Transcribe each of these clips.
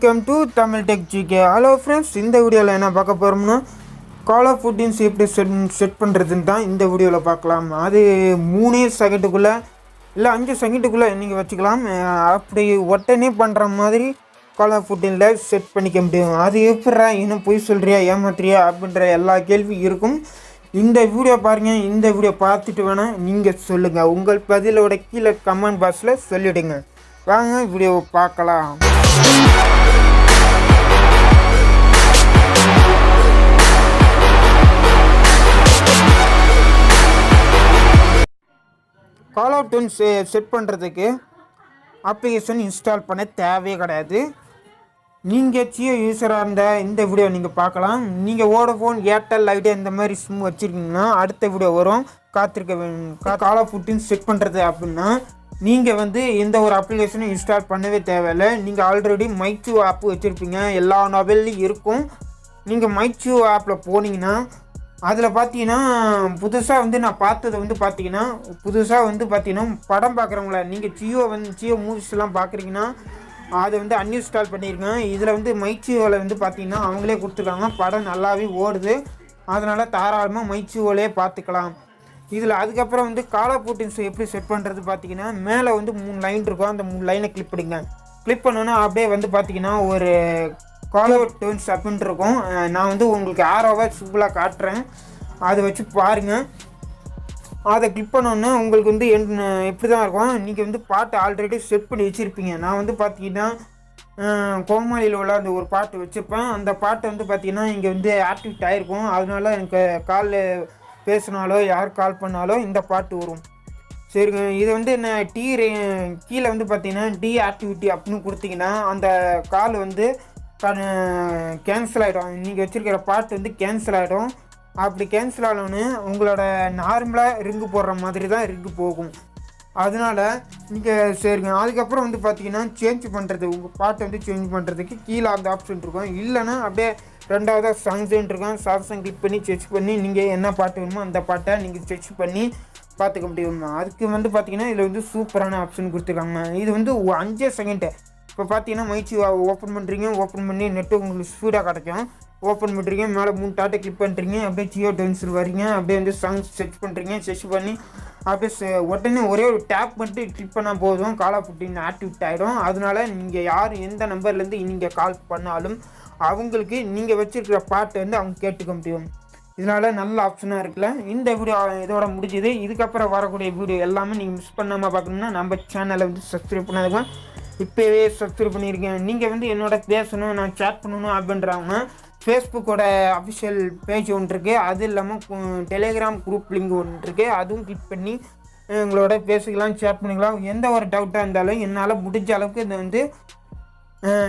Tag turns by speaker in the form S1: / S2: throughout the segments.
S1: Welcome to Tamiltechgk. Hello friends, இந்த வீடியோவில் என்ன பார்க்க போகிறோம்னா கால் ஆஃப் டியூட்டி எப்படி செட் பண்ணுறதுன்னு தான் இந்த வீடியோவில் பார்க்கலாம். அது 3 செகண்டுக்குள்ளே இல்லை 5 செகண்டுக்குள்ளே நீங்கள் வச்சுக்கலாம். அப்படி உடனே பண்ணுற மாதிரி கால் ஆஃப் டியூட்டியில் செட் பண்ணிக்க முடியும். அது எப்படா இன்னும் பொய் சொல்கிறியா ஏமாத்துறியா அப்படின்ற எல்லா கேள்வி இருக்கும். இந்த வீடியோ பாருங்கள். இந்த வீடியோ பார்த்துட்டு வேணால் நீங்கள் சொல்லுங்கள். உங்கள் பதிலோட கீழே கமெண்ட் பாக்ஸில் சொல்லிவிடுங்க. வாங்க வீடியோவை பார்க்கலாம். கால் ஆஃப் டியூட்டி செட் பண்ணுறதுக்கு அப்ளிகேஷன் இன்ஸ்டால் பண்ண தேவையே கிடையாது. நீங்கள் ஜியோ யூஸராக இருந்த இந்த வீடியோ நீங்கள் பார்க்கலாம். நீங்கள் வோடஃபோன், ஏர்டெல், ஐடியா இந்த மாதிரி சிம் வச்சுருக்கீங்கன்னா அடுத்த வீடியோ வரும், காத்திருக்க வேணும். கால் ஆஃப் டியூட்டி செட் பண்ணுறது அப்படின்னா நீங்கள் எந்த ஒரு அப்ளிகேஷனும் இன்ஸ்டால் பண்ணவே தேவையில்லை. நீங்கள் ஆல்ரெடி மைக்யூ ஆப் வச்சுருப்பீங்க, எல்லா மொபைல்லையும் இருக்கும். நீங்கள் மைக்யூ ஆப்பில் போனீங்கன்னா அதில் பார்த்தீங்கன்னா புதுசாக நான் பார்த்தது பார்த்தீங்கன்னா பார்த்தீங்கன்னா படம் பார்க்குறவங்கள நீங்கள் ஜியோ மூவிஸ்லாம் பார்க்குறீங்கன்னா அதை அன்இன்ஸ்டால் பண்ணியிருக்கேன். இதில் மைக்யூவில் பார்த்தீங்கன்னா அவங்களே கொடுத்துருக்காங்க, படம் நல்லாவே ஓடுது. அதனால் தாராளமாக மைக்யூவிலே பார்த்துக்கலாம். இதில் அதுக்கப்புறம் கால் ஆஃப் டியூட்டி எப்படி செட் பண்ணுறது பார்த்தீங்கன்னா மேலே 3 லைன் இருக்கும். அந்த 3 லைனை கிளிக் பண்ணிங்க. கிளிக் பண்ணோன்னா அப்படியே பார்த்தீங்கன்னா ஒரு கால் ஆஃப் டியூட்டி அப்படின்னு இருக்கும். நான் உங்களுக்கு ஆரோவாக சிம்பிளாக காட்டுறேன், அதை வச்சு பாருங்கள். அதை கிளிக் பண்ணோன்னே உங்களுக்கு எப்படி தான் இருக்கும். நீங்கள் பாட்டு ஆல்ரெடி செட் பண்ணி வச்சுருப்பீங்க. நான் பார்த்தீங்கன்னா கோமாளியில் உள்ள அந்த ஒரு பாட்டு வச்சுருப்பேன். அந்த பாட்டு பார்த்தீங்கன்னா இங்கே ஆக்டிவேட் ஆகிருக்கும். அதனால எனக்கு காலில் பேசினாலோ யார் கால் பண்ணாலோ இந்த பாட்டு வரும். சரிங்க, இது என்ன கீழே பார்த்தீங்கன்னா டீஆக்டிவிட்டி அப்படின்னு கொடுத்தீங்கன்னா அந்த கால் கேன்சல் ஆகிடும். நீங்கள் வச்சுருக்கிற பாட்டு கேன்சல் ஆகிடும். அப்படி கேன்சல் ஆகணுன்னு உங்களோட நார்மலாக ரிங்கு போடுற மாதிரி தான் ரிங்கு போகும். அதனால் நீங்கள் சரிங்க. அதுக்கப்புறம் பார்த்தீங்கன்னா சேஞ்ச் பண்ணுறது, உங்கள் பாட்டை சேஞ்ச் பண்ணுறதுக்கு கீழே அந்த ஆப்ஷன் இருக்கும். இல்லைன்னா அப்படியே ரெண்டாவதாக சாங்ஸுன்னு இருக்கும். சாங்ஸை கிளிக் பண்ணி செக் பண்ணி நீங்கள் என்ன பாட்டு வேணுமோ அந்த பாட்டை நீங்கள் செக் பண்ணி பார்த்துக்க முடியும். அதுக்கு பார்த்தீங்கன்னா இதில் சூப்பரான ஆப்ஷன் கொடுத்துருக்காங்க. இது 5 செகண்டு. இப்போ பார்த்தீங்கன்னா மைச்சி ஓப்பன் பண்ணுறீங்க, ஓப்பன் பண்ணி நெட்டு உங்களுக்கு ஸ்பீடாக கிடைக்கும். ஓப்பன் பண்ணுறீங்க, மேலே 3 டாட்டை கிளிக் பண்ணுறீங்க, அப்படியே ஜியோ டென்சில் வரீங்க, அப்படியே சாங்ஸ் செக் பண்ணுறீங்க. செக் பண்ணி அப்படியே உடனே ஒரே ஒரு டேப் பண்ணிட்டு கிளிக் பண்ணால் போதும், கால் ஆஃப் டியூட்டி ஆக்டிவேட் ஆகிடும். அதனால் நீங்கள் யார் எந்த நம்பர்லேருந்து நீங்கள் கால் பண்ணாலும் அவங்களுக்கு நீங்கள் வச்சுருக்கிற பாட்டு அவங்க கேட்டுக்க முடியும். இதனால் நல்ல ஆப்ஷனாக இருக்குல்ல. இந்த வீடியோ இதோட முடிஞ்சுது. இதுக்கப்புறம் வரக்கூடிய வீடியோ எல்லாமே நீங்கள் மிஸ் பண்ணாமல் பார்க்கணுன்னா நம்ம சேனலை சப்ஸ்கிரைப் பண்ணாதுங்க. இப்போவே சப்ஸ்கிரைப் பண்ணியிருக்கேன். நீங்கள் என்னோட பேசணும், நான் சேட் பண்ணணும் அப்படின்றவங்க ஃபேஸ்புக்கோட அஃபிஷியல் பேஜ் ஒன்று இருக்குது. அது இல்லாமல் டெலிகிராம் குரூப் லிங்க் ஒன்று இருக்குது. அதுவும் கிளிக் பண்ணி எங்களோட பேசிக்கலாம், சேட் பண்ணிக்கலாம். எந்த ஒரு டவுட்டாக இருந்தாலும் என்னால் முடிஞ்ச அளவுக்கு இதை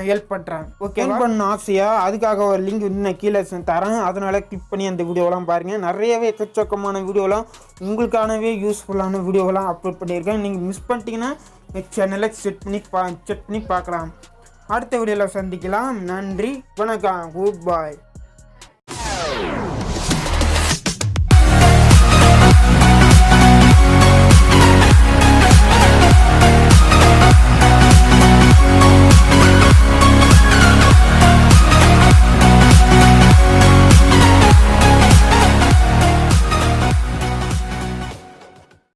S1: ஹெல்ப் பண்ணுறேன். ஓகே, பண்ண ஆசையாக அதுக்காக ஒரு லிங்க் நான் கீழே தரேன். அதனால் கிளிக் பண்ணி அந்த வீடியோலாம் பாருங்கள். நிறையவே எக்கச்சக்கமான வீடியோலாம் உங்களுக்கானவே யூஸ்ஃபுல்லான வீடியோலாம் அப்லோட் பண்ணியிருக்கேன். நீங்கள் மிஸ் பண்ணிட்டீங்கன்னா சேனலை செக் பண்ணி பார்க்கலாம். அடுத்த வீடியோவில் சந்திக்கலாம். நன்றி, வணக்கம், குட் பாய்.